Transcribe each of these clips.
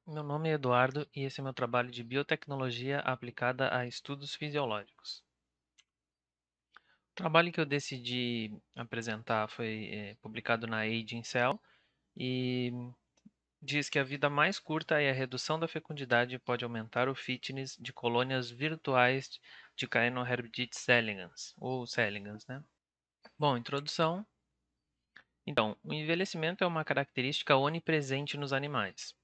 Meu nome é Eduardo e esse é meu trabalho de biotecnologia aplicada a estudos fisiológicos. O trabalho que eu decidi apresentar foi publicado na Aging Cell e diz que a vida mais curta e a redução da fecundidade pode aumentar o fitness de colônias virtuais de Caenorhabditis elegans, ou Celligans, né? Bom, introdução. Então, o envelhecimento é uma característica onipresente nos animais.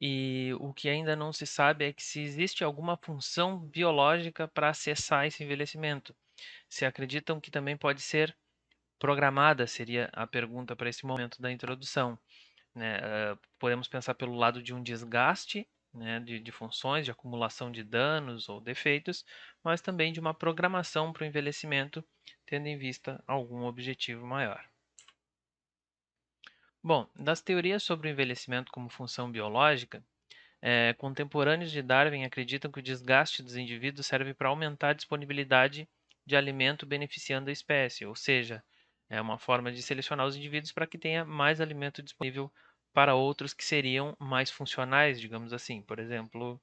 E o que ainda não se sabe é que se existe alguma função biológica para acessar esse envelhecimento. Se acreditam que também pode ser programada, seria a pergunta para esse momento da introdução, né? Podemos pensar pelo lado de um desgaste, né, de funções, de acumulação de danos ou defeitos, mas também de uma programação para o envelhecimento, tendo em vista algum objetivo maior. Bom, das teorias sobre o envelhecimento como função biológica, contemporâneos de Darwin acreditam que o desgaste dos indivíduos serve para aumentar a disponibilidade de alimento beneficiando a espécie, ou seja, é uma forma de selecionar os indivíduos para que tenha mais alimento disponível para outros que seriam mais funcionais, digamos assim, por exemplo,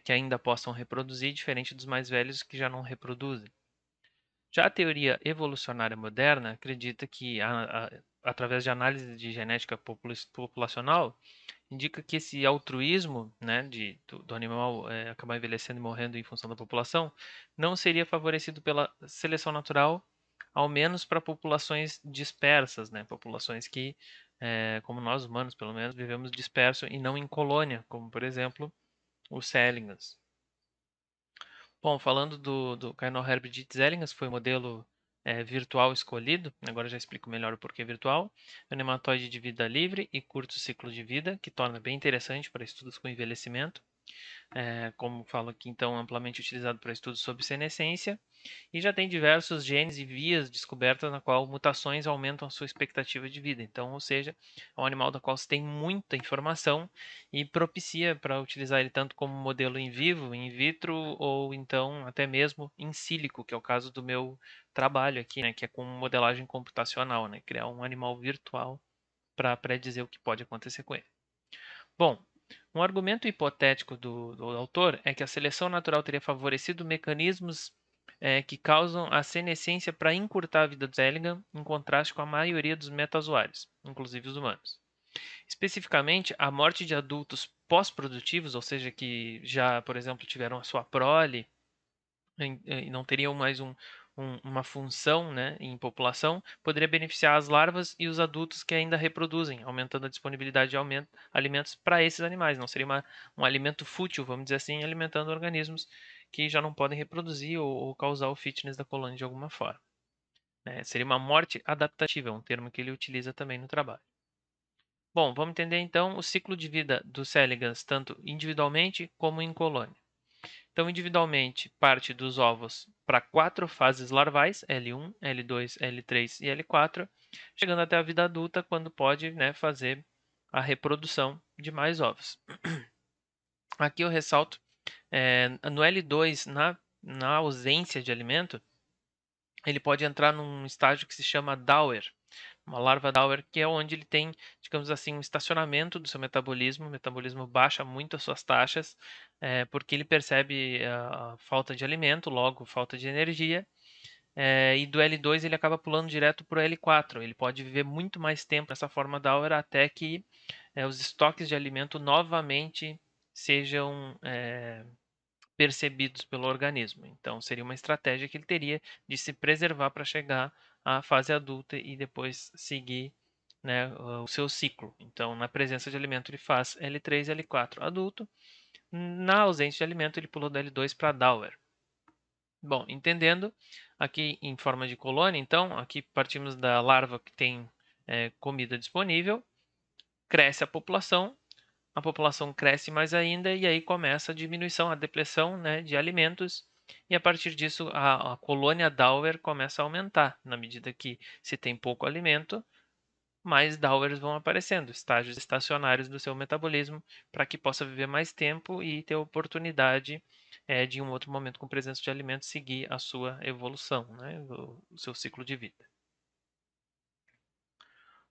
que ainda possam reproduzir, diferente dos mais velhos que já não reproduzem. Já a teoria evolucionária moderna acredita que, através de análise de genética populacional, indica que esse altruísmo, né, do animal acabar envelhecendo e morrendo em função da população, não seria favorecido pela seleção natural, ao menos para populações dispersas, né, populações que, como nós humanos, pelo menos, vivemos disperso e não em colônia, como, por exemplo, os Celligans. Bom, falando do Caenorhabditis elegans, foi o modelo virtual escolhido, agora já explico melhor o porquê virtual. É um nematóide de vida livre e curto ciclo de vida, que torna bem interessante para estudos com envelhecimento. Como falo aqui, então, amplamente utilizado para estudos sobre senescência, e já tem diversos genes e vias descobertas na qual mutações aumentam a sua expectativa de vida. Então, ou seja, é um animal da qual se tem muita informação e propicia para utilizar ele tanto como modelo em vivo, in vitro, ou então até mesmo em sílico, que é o caso do meu trabalho aqui, né, que é com modelagem computacional, né, criar um animal virtual para predizer o que pode acontecer com ele. Bom, um argumento hipotético do autor é que a seleção natural teria favorecido mecanismos que causam a senescência para encurtar a vida do Seligman, em contraste com a maioria dos metazoários, inclusive os humanos. Especificamente, a morte de adultos pós-produtivos, ou seja, que já, por exemplo, tiveram a sua prole e não teriam mais uma função, né, em população, poderia beneficiar as larvas e os adultos que ainda reproduzem, aumentando a disponibilidade de alimentos para esses animais. Não seria um alimento fútil, vamos dizer assim, alimentando organismos que já não podem reproduzir ou causar o fitness da colônia de alguma forma, né? Seria uma morte adaptativa, é um termo que ele utiliza também no trabalho. Bom, vamos entender então o ciclo de vida dos Celligans, tanto individualmente como em colônia. Então, individualmente, parte dos ovos para 4 fases larvais, L1, L2, L3 e L4, chegando até a vida adulta, quando pode, né, fazer a reprodução de mais ovos. Aqui eu ressalto, no L2, na ausência de alimento, ele pode entrar num estágio que se chama Dauer, uma larva Dauer, que é onde ele tem, digamos assim, um estacionamento do seu metabolismo. O metabolismo baixa muito as suas taxas, porque ele percebe a falta de alimento, logo falta de energia. E do L2 ele acaba pulando direto para o L4. Ele pode viver muito mais tempo nessa forma Dauer até que os estoques de alimento novamente sejam percebidos pelo organismo. Então, seria uma estratégia que ele teria de se preservar para chegar à fase adulta e depois seguir, né, o seu ciclo. Então, na presença de alimento, ele faz L3 e L4 adulto. Na ausência de alimento, ele pula do L2 para Dauer. Bom, entendendo aqui em forma de colônia, então, aqui partimos da larva que tem comida disponível, cresce a população cresce mais ainda e aí começa a diminuição, a depressão, né, de alimentos, e a partir disso a colônia Dauer começa a aumentar. Na medida que se tem pouco alimento, mais Dauers vão aparecendo, estágios estacionários do seu metabolismo, para que possa viver mais tempo e ter oportunidade de, em um outro momento, com presença de alimento, seguir a sua evolução, né, o seu ciclo de vida.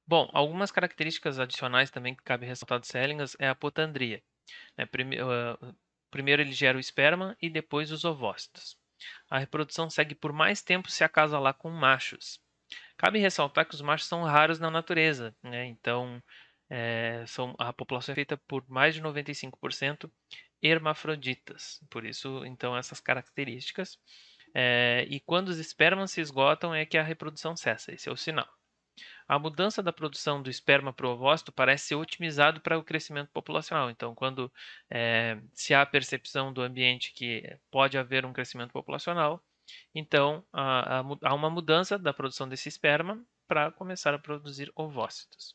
Bom, algumas características adicionais também que cabe ressaltar de Cellingas é a apotandria. né? Primeiro ele gera o esperma e depois os ovócitos. A reprodução segue por mais tempo se acasalar com machos. Cabe ressaltar que os machos são raros na natureza, né? Então, a população é feita por mais de 95% hermafroditas. Por isso, então, essas características. E quando os espermas se esgotam é que a reprodução cessa. Esse é o sinal. A mudança da produção do esperma para o ovócito parece ser otimizado para o crescimento populacional. Então, quando se há a percepção do ambiente que pode haver um crescimento populacional, então há uma mudança da produção desse esperma para começar a produzir ovócitos.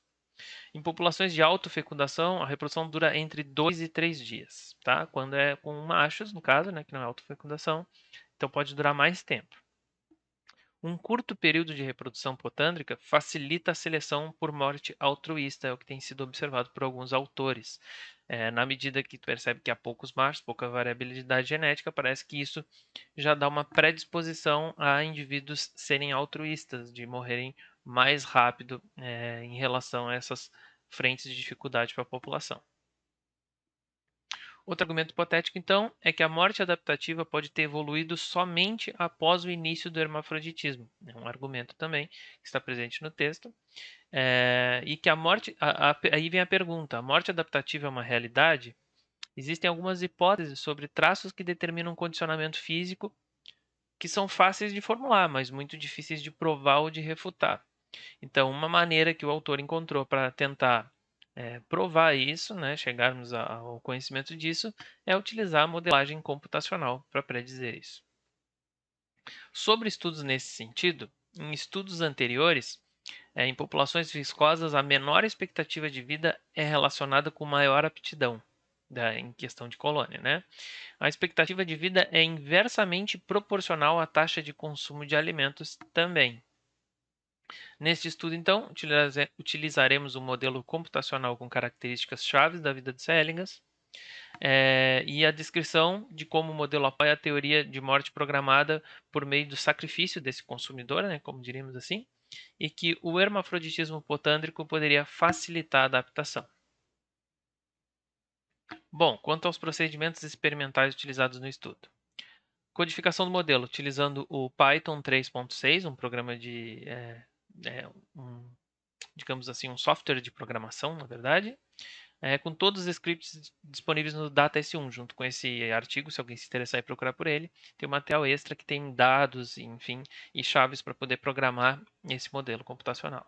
Em populações de autofecundação, a reprodução dura entre 2 e 3 dias, tá? Quando é com machos, no caso, né, que não é autofecundação, então pode durar mais tempo. Um curto período de reprodução potândrica facilita a seleção por morte altruísta, é o que tem sido observado por alguns autores. Na medida que tu percebe que há poucos machos, pouca variabilidade genética, parece que isso já dá uma predisposição a indivíduos serem altruístas, de morrerem mais rápido em relação a essas frentes de dificuldade para a população. Outro argumento hipotético, então, é que a morte adaptativa pode ter evoluído somente após o início do hermafroditismo. É um argumento também que está presente no texto. E que a morte. Aí vem a pergunta: a morte adaptativa é uma realidade? Existem algumas hipóteses sobre traços que determinam um condicionamento físico que são fáceis de formular, mas muito difíceis de provar ou de refutar. Então, uma maneira que o autor encontrou para tentar provar isso, né, chegarmos ao conhecimento disso, é utilizar a modelagem computacional para predizer isso. Sobre estudos nesse sentido, em estudos anteriores, em populações viscosas, a menor expectativa de vida é relacionada com maior aptidão em questão de colônia, né? A expectativa de vida é inversamente proporcional à taxa de consumo de alimentos também. Neste estudo, então, utilizaremos um modelo computacional com características chaves da vida de C. elegans e a descrição de como o modelo apoia a teoria de morte programada por meio do sacrifício desse consumidor, né, como diríamos assim, e que o hermafroditismo potândrico poderia facilitar a adaptação. Bom, quanto aos procedimentos experimentais utilizados no estudo. Codificação do modelo, utilizando o Python 3.6, um programa de digamos assim, um software de programação, na verdade, com todos os scripts disponíveis no Data S1, junto com esse artigo, se alguém se interessar em procurar por ele, tem um material extra que tem dados, enfim, e chaves para poder programar esse modelo computacional.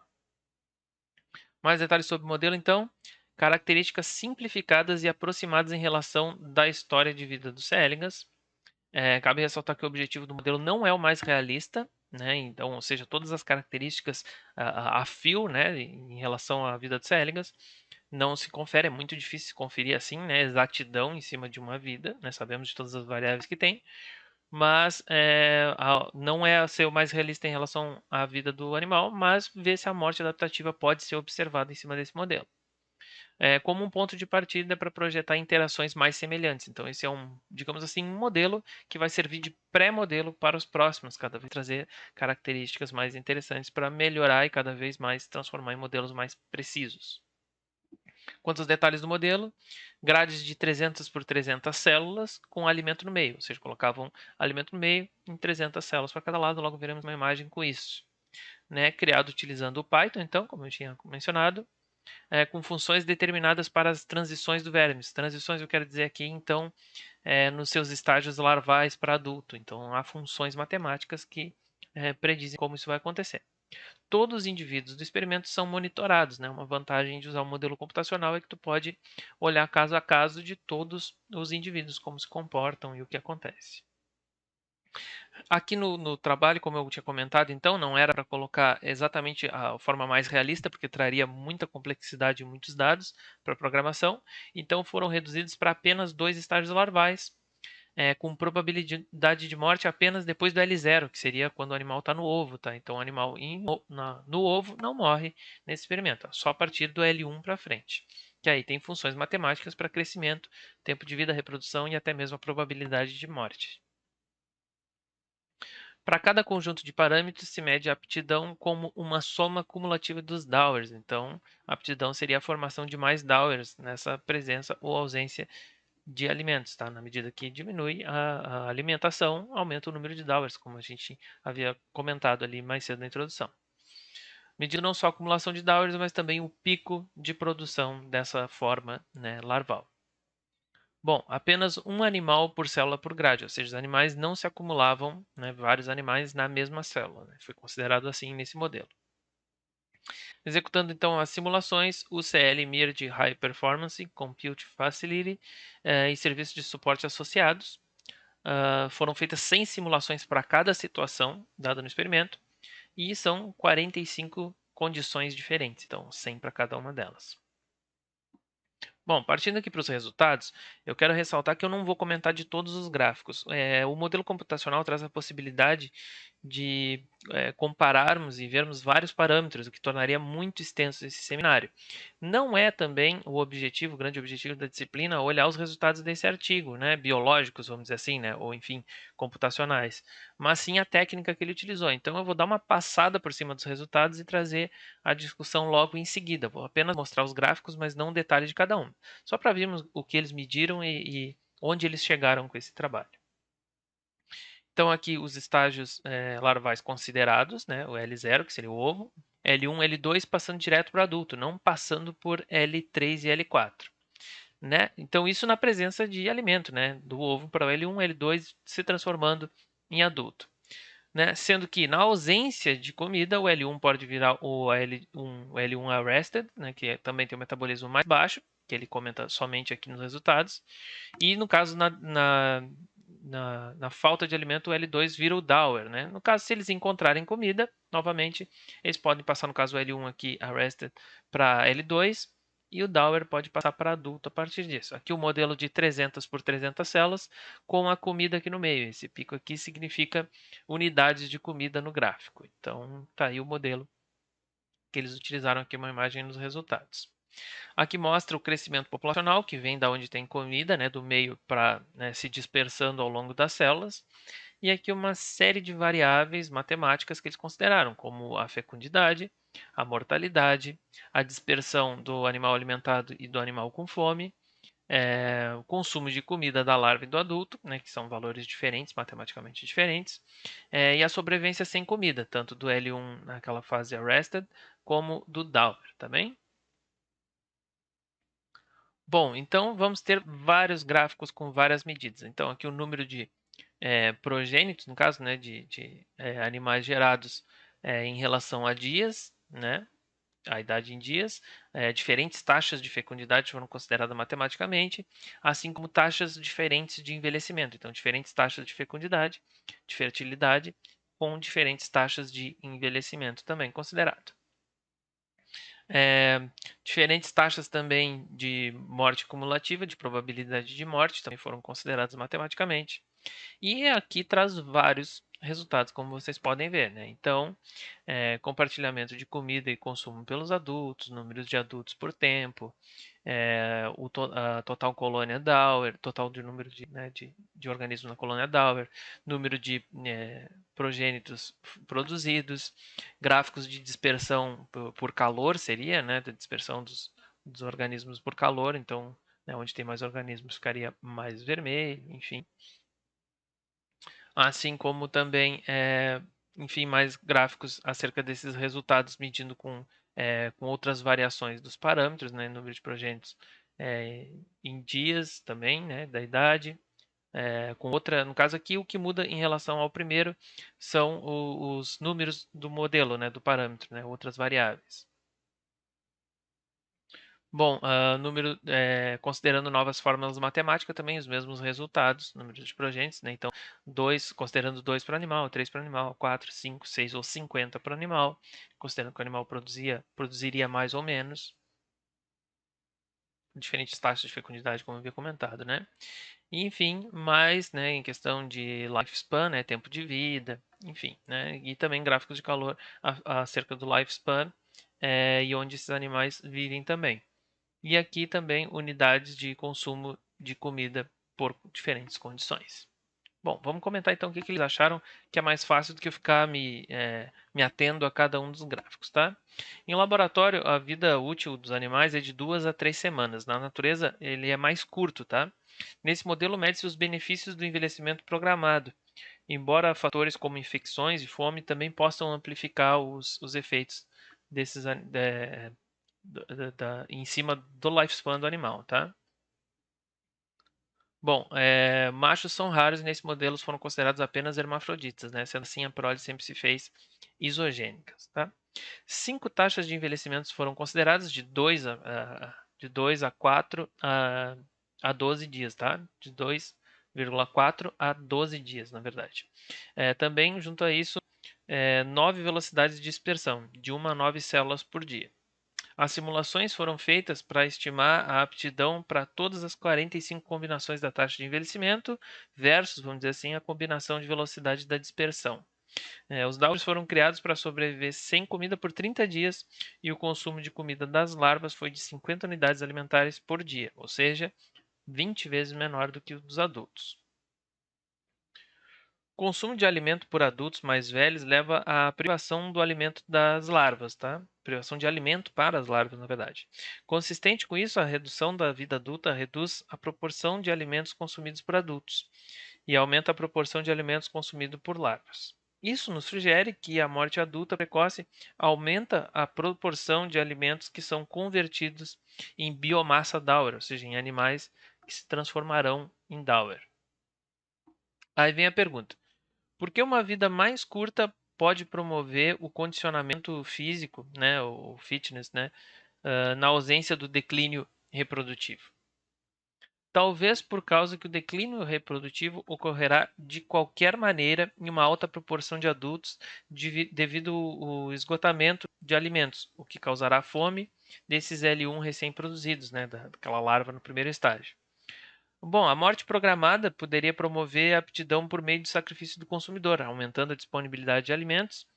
Mais detalhes sobre o modelo, então. Características simplificadas e aproximadas em relação da história de vida do C. elegans. Cabe ressaltar que o objetivo do modelo não é o mais realista, né? Então, ou seja, todas as características a fio, né, em relação à vida de C. elegans, não se confere, é muito difícil se conferir assim, né, exatidão em cima de uma vida, né? Sabemos de todas as variáveis que tem, mas não é ser o mais realista em relação à vida do animal, mas ver se a morte adaptativa pode ser observada em cima desse modelo. Como um ponto de partida para projetar interações mais semelhantes. Então, esse é digamos assim, um modelo que vai servir de pré-modelo para os próximos, cada vez trazer características mais interessantes para melhorar e cada vez mais transformar em modelos mais precisos. Quanto aos detalhes do modelo, grades de 300 por 300 células com alimento no meio, ou seja, colocavam alimento no meio em 300 células para cada lado, logo veremos uma imagem com isso. Criado utilizando o Python, então, como eu tinha mencionado, com funções determinadas para as transições do verme. Transições eu quero dizer aqui, então, nos seus estágios larvais para adulto. Então, há funções matemáticas que predizem como isso vai acontecer. Todos os indivíduos do experimento são monitorados, né? Uma vantagem de usar o modelo computacional é que tu pode olhar caso a caso de todos os indivíduos, como se comportam e o que acontece. Aqui no trabalho, como eu tinha comentado, então, não era para colocar exatamente a forma mais realista, porque traria muita complexidade e muitos dados para a programação. Então, foram reduzidos para apenas 2 estágios larvais, com probabilidade de morte apenas depois do L0, que seria quando o animal está no ovo. Tá? Então, o animal no ovo não morre nesse experimento, só a partir do L1 para frente. Que aí tem funções matemáticas para crescimento, tempo de vida, reprodução e até mesmo a probabilidade de morte. Para cada conjunto de parâmetros, se mede a aptidão como uma soma cumulativa dos Dowers. Então, a aptidão seria a formação de mais Dowers nessa presença ou ausência de alimentos, tá? Na medida que diminui a alimentação, aumenta o número de Dowers, como a gente havia comentado ali mais cedo na introdução. Medindo não só a acumulação de Dowers, mas também o pico de produção dessa forma, né, larval. Bom, apenas um animal por célula por grade, ou seja, os animais não se acumulavam, né, vários animais na mesma célula. Né? Foi considerado assim nesse modelo. Executando então as simulações, o CL-MIR de High Performance Compute Facility e serviços de suporte associados. Foram feitas 100 simulações para cada situação dada no experimento e são 45 condições diferentes, então 100 para cada uma delas. Bom, partindo aqui para os resultados, eu quero ressaltar que eu não vou comentar de todos os gráficos. O modelo computacional traz a possibilidade de compararmos e vermos vários parâmetros, o que tornaria muito extenso esse seminário. Não é também o grande objetivo da disciplina, olhar os resultados desse artigo, né, biológicos, vamos dizer assim, né, ou enfim, computacionais, mas sim a técnica que ele utilizou. Então eu vou dar uma passada por cima dos resultados e trazer a discussão logo em seguida. Vou apenas mostrar os gráficos, mas não detalhes de cada um, só para vermos o que eles mediram e onde eles chegaram com esse trabalho. Então, aqui os estágios larvais considerados, né, o L0, que seria o ovo, L1, L2 passando direto para o adulto, não passando por L3 e L4. Né? Então, isso na presença de alimento, né, do ovo para o L1, L2 se transformando em adulto. Né? Sendo que na ausência de comida, o L1 pode virar o L1 arrested, né, que também tem um metabolismo mais baixo, que ele comenta somente aqui nos resultados. E no caso, na falta de alimento, o L2 vira o Dower. Né? No caso, se eles encontrarem comida, novamente, eles podem passar, no caso, o L1 aqui, arrested, para L2, e o Dower pode passar para adulto a partir disso. Aqui o modelo de 300 por 300 células, com a comida aqui no meio. Esse pico aqui significa unidades de comida no gráfico. Então, tá aí o modelo que eles utilizaram aqui, uma imagem nos resultados. Aqui mostra o crescimento populacional, que vem da onde tem comida, né, do meio para se dispersando ao longo das células. E aqui uma série de variáveis matemáticas que eles consideraram, como a fecundidade, a mortalidade, a dispersão do animal alimentado e do animal com fome, o consumo de comida da larva e do adulto, né, que são valores diferentes, matematicamente diferentes, e a sobrevivência sem comida, tanto do L1 naquela fase arrested, como do Dower, tá bem? Bom, então vamos ter vários gráficos com várias medidas. Então, aqui o número de progênitos, no caso, né, de animais gerados em relação a dias, né, a idade em dias, diferentes taxas de fecundidade foram consideradas matematicamente, assim como taxas diferentes de envelhecimento. Então, diferentes taxas de fecundidade, de fertilidade, com diferentes taxas de envelhecimento também considerado. Diferentes taxas também de morte cumulativa, de probabilidade de morte, também foram consideradas matematicamente. E aqui traz vários resultados, como vocês podem ver. Né? Então, compartilhamento de comida e consumo pelos adultos, números de adultos por tempo, a total colônia Dower, total de número de organismos na colônia Dower, número de progênitos produzidos, gráficos de dispersão por calor seria, né, da dispersão dos organismos por calor, então, né, onde tem mais organismos ficaria mais vermelho, enfim. Assim como também, enfim, mais gráficos acerca desses resultados medindo com outras variações dos parâmetros, né, número de progênitos em dias também, né, da idade, com outra, no caso aqui, o que muda em relação ao primeiro são os números do modelo, né, do parâmetro, né, outras variáveis. Bom, considerando novas fórmulas matemáticas, também os mesmos resultados, número de progênitos, né? Então, considerando 2 para o animal, 3 para o animal, 4, 5, 6 ou 50 para o animal, considerando que o animal produziria mais ou menos, diferentes taxas de fecundidade, como eu havia comentado, né? E, enfim, mais, né, em questão de lifespan, né, tempo de vida, enfim, né? E também gráficos de calor acerca do lifespan e onde esses animais vivem também. E aqui também unidades de consumo de comida por diferentes condições. Bom, vamos comentar então o que eles acharam que é mais fácil do que eu ficar me atendo a cada um dos gráficos, tá? Em laboratório, a vida útil dos animais é de 2 a 3 semanas. Na natureza, ele é mais curto, tá? Nesse modelo, mede-se os benefícios do envelhecimento programado, embora fatores como infecções e fome também possam amplificar os efeitos desses em cima do lifespan do animal, tá? Bom, machos são raros e nesse modelo foram considerados apenas hermafroditas, né? Sendo assim, a prole sempre se fez isogênicas, tá? 5 taxas de envelhecimento foram consideradas de 2 a 4 a 12 dias, tá? De 2,4 a 12 dias, na verdade. Também, junto a isso, 9 velocidades de dispersão, de 1 a 9 células por dia. As simulações foram feitas para estimar a aptidão para todas as 45 combinações da taxa de envelhecimento versus, vamos dizer assim, a combinação de velocidade da dispersão. Os Dowries foram criados para sobreviver sem comida por 30 dias e o consumo de comida das larvas foi de 50 unidades alimentares por dia, ou seja, 20 vezes menor do que o dos adultos. O consumo de alimento por adultos mais velhos leva à privação do alimento das larvas, tá? Privação de alimento para as larvas, na verdade. Consistente com isso, a redução da vida adulta reduz a proporção de alimentos consumidos por adultos e aumenta a proporção de alimentos consumidos por larvas. Isso nos sugere que a morte adulta precoce aumenta a proporção de alimentos que são convertidos em biomassa Dauer, ou seja, em animais que se transformarão em Dauer. Aí vem a pergunta: por que uma vida mais curta pode promover o condicionamento físico, né, o fitness, né, na ausência do declínio reprodutivo? Talvez por causa que o declínio reprodutivo ocorrerá de qualquer maneira em uma alta proporção de adultos devido ao esgotamento de alimentos, o que causará fome desses L1 recém-produzidos, né, daquela larva no primeiro estágio. Bom, a morte programada poderia promover a aptidão por meio do sacrifício do consumidor, aumentando a disponibilidade de alimentos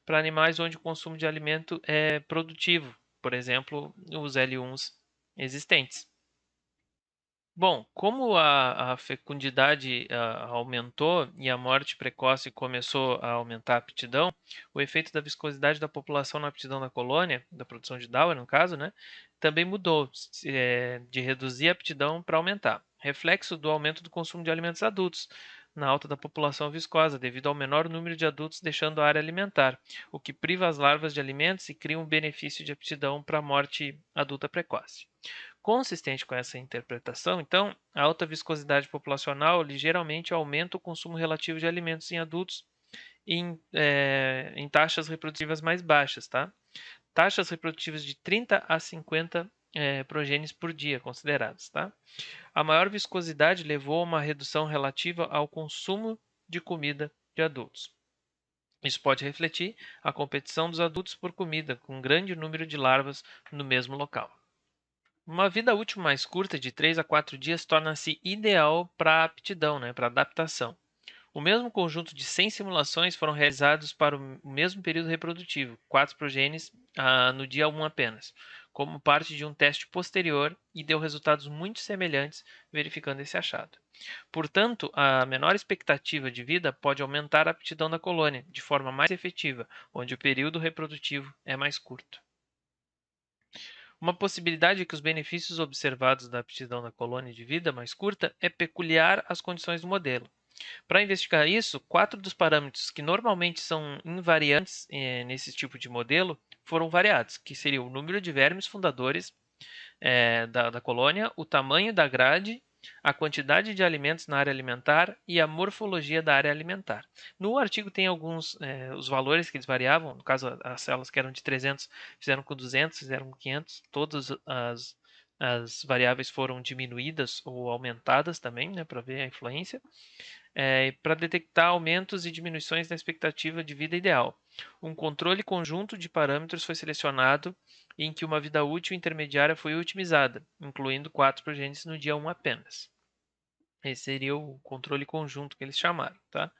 para animais onde o consumo de alimento é produtivo, por exemplo, os L1s existentes. Bom, como a fecundidade aumentou e a morte precoce começou a aumentar a aptidão, o efeito da viscosidade da população na aptidão da colônia, da produção de Darwin, no caso, né, também mudou, de reduzir a aptidão para aumentar. Reflexo do aumento do consumo de alimentos adultos na alta da população viscosa, devido ao menor número de adultos deixando a área alimentar, o que priva as larvas de alimentos e cria um benefício de aptidão para a morte adulta precoce. Consistente com essa interpretação, então, a alta viscosidade populacional ligeiramente aumenta o consumo relativo de alimentos em adultos em taxas reprodutivas mais baixas, tá? Taxas reprodutivas de 30 a 50 progênies por dia consideradas, tá? A maior viscosidade levou a uma redução relativa ao consumo de comida de adultos. Isso pode refletir a competição dos adultos por comida, com um grande número de larvas no mesmo local. Uma vida útil mais curta, de 3 a 4 dias, torna-se ideal para a aptidão, né, para adaptação. O mesmo conjunto de 100 simulações foram realizados para o mesmo período reprodutivo, 4 progênies no dia 1 apenas, como parte de um teste posterior e deu resultados muito semelhantes, verificando esse achado. Portanto, a menor expectativa de vida pode aumentar a aptidão da colônia de forma mais efetiva, onde o período reprodutivo é mais curto. Uma possibilidade é que os benefícios observados da aptidão da colônia de vida mais curta é peculiar às condições do modelo. Para investigar isso, 4 dos parâmetros que normalmente são invariantes nesse tipo de modelo foram variados, que seriam o número de vermes fundadores da colônia, o tamanho da grade, a quantidade de alimentos na área alimentar e a morfologia da área alimentar. No artigo tem alguns os valores que eles variavam, no caso as células que eram de 300 fizeram com 200, fizeram com 500, todas as variáveis foram diminuídas ou aumentadas também, né, para ver a influência, para detectar aumentos e diminuições na expectativa de vida ideal. Um controle conjunto de parâmetros foi selecionado em que uma vida útil intermediária foi otimizada, incluindo 4 progênies no dia 1 apenas. Esse seria o controle conjunto que eles chamaram, tá?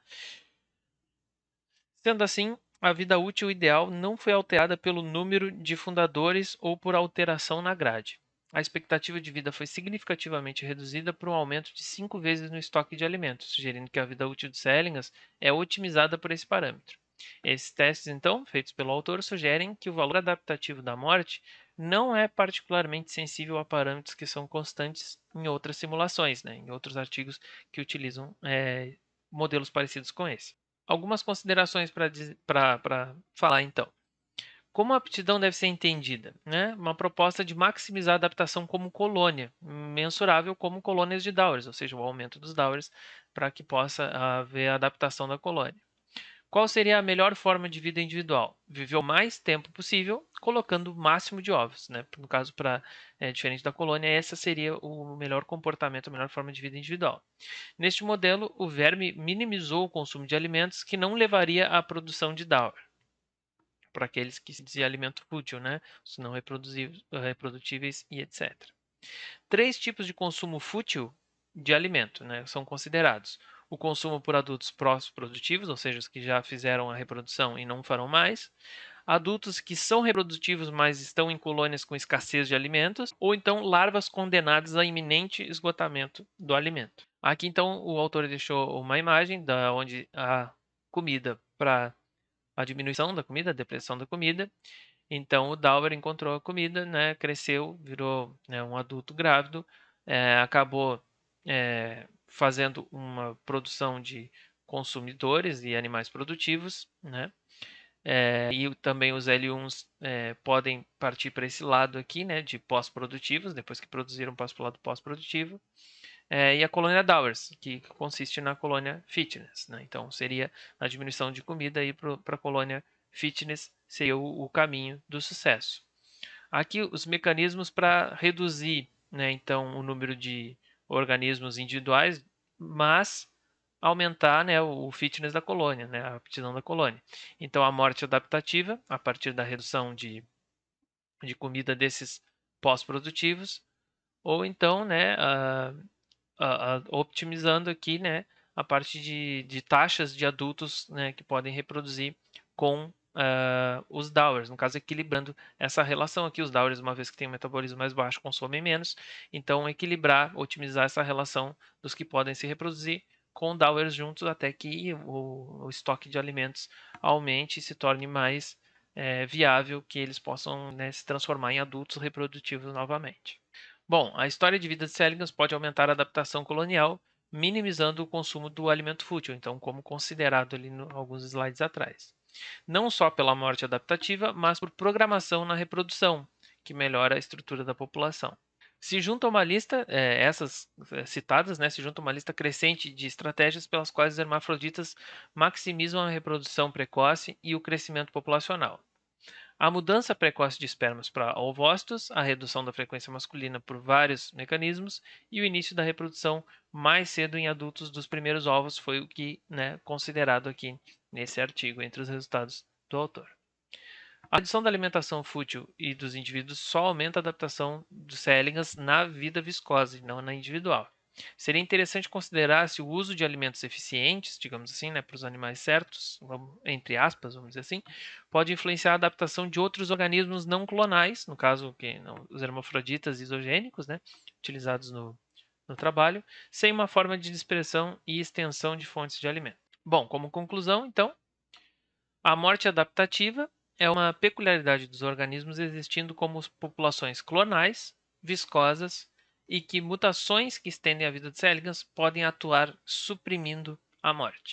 Sendo assim, a vida útil ideal não foi alterada pelo número de fundadores ou por alteração na grade. a expectativa de vida foi significativamente reduzida por um aumento de 5 vezes no estoque de alimentos, sugerindo que a vida útil de C. elegans é otimizada por esse parâmetro. Esses testes, então, feitos pelo autor, sugerem que o valor adaptativo da morte não é particularmente sensível a parâmetros que são constantes em outras simulações, né, em outros artigos que utilizam modelos parecidos com esse. Algumas considerações para falar, então. Como a aptidão deve ser entendida? Né? Uma proposta de maximizar a adaptação como colônia, mensurável como colônias de Dowers, ou seja, o aumento dos Dowers para que possa haver a adaptação da colônia. Qual seria a melhor forma de vida individual? Viver o mais tempo possível, colocando o máximo de ovos. Né? No caso, diferente da colônia, essa seria o melhor comportamento, a melhor forma de vida individual. Neste modelo, o verme minimizou o consumo de alimentos que não levaria à produção de Dower para aqueles que se dizia alimento fútil, né? Os não reprodutíveis e etc. 3 tipos de consumo fútil de alimento, né, são considerados: o consumo por adultos produtivos, ou seja, os que já fizeram a reprodução e não farão mais; adultos que são reprodutivos, mas estão em colônias com escassez de alimentos; ou então larvas condenadas a iminente esgotamento do alimento. Aqui então o autor deixou uma imagem da onde a comida para a diminuição da comida, a depressão da comida. Então o Dauber encontrou a comida, né, cresceu, virou, né, um adulto grávido, acabou fazendo uma produção de consumidores e animais produtivos, né? E também os L1s podem partir para esse lado aqui, né, de pós-produtivos, depois que produziram, passam para o lado pós-produtivo. E a colônia Dowers, que consiste na colônia Fitness. Né? Então, seria a diminuição de comida para a colônia Fitness, seria o caminho do sucesso. Aqui, os mecanismos para reduzir, né, então, o número de organismos individuais, mas aumentar, né, o fitness da colônia, né, a aptidão da colônia. Então, a morte adaptativa, a partir da redução de comida desses pós-produtivos, ou então, né, otimizando aqui, né, a parte de taxas de adultos, né, que podem reproduzir com os Dowers, no caso equilibrando essa relação aqui. Os Dowers, uma vez que tem um metabolismo mais baixo, consomem menos, então equilibrar, otimizar essa relação dos que podem se reproduzir com Dowers juntos até que o estoque de alimentos aumente e se torne mais viável, que eles possam, né, se transformar em adultos reprodutivos novamente. Bom, a história de vida de C. elegans pode aumentar a adaptação colonial, minimizando o consumo do alimento fútil, então, como considerado ali em alguns slides atrás. Não só pela morte adaptativa, mas por programação na reprodução, que melhora a estrutura da população. Se junta uma lista, essas citadas, né, se junta uma lista crescente de estratégias pelas quais os hermafroditas maximizam a reprodução precoce e o crescimento populacional. A mudança precoce de espermas para ovócitos, a redução da frequência masculina por vários mecanismos e o início da reprodução mais cedo em adultos dos primeiros ovos foi o que, né, considerado aqui nesse artigo entre os resultados do autor. A redução da alimentação fútil e dos indivíduos só aumenta a adaptação dos C. elegans na vida viscosa, não na individual. Seria interessante considerar se o uso de alimentos eficientes, digamos assim, né, para os animais certos, entre aspas, vamos dizer assim, pode influenciar a adaptação de outros organismos não clonais, no caso os hermafroditas isogênicos, né, utilizados no trabalho, sem uma forma de dispersão e extensão de fontes de alimento. Bom, como conclusão, então, a morte adaptativa é uma peculiaridade dos organismos existindo como populações clonais, viscosas, e que mutações que estendem a vida de C. elegans podem atuar suprimindo a morte.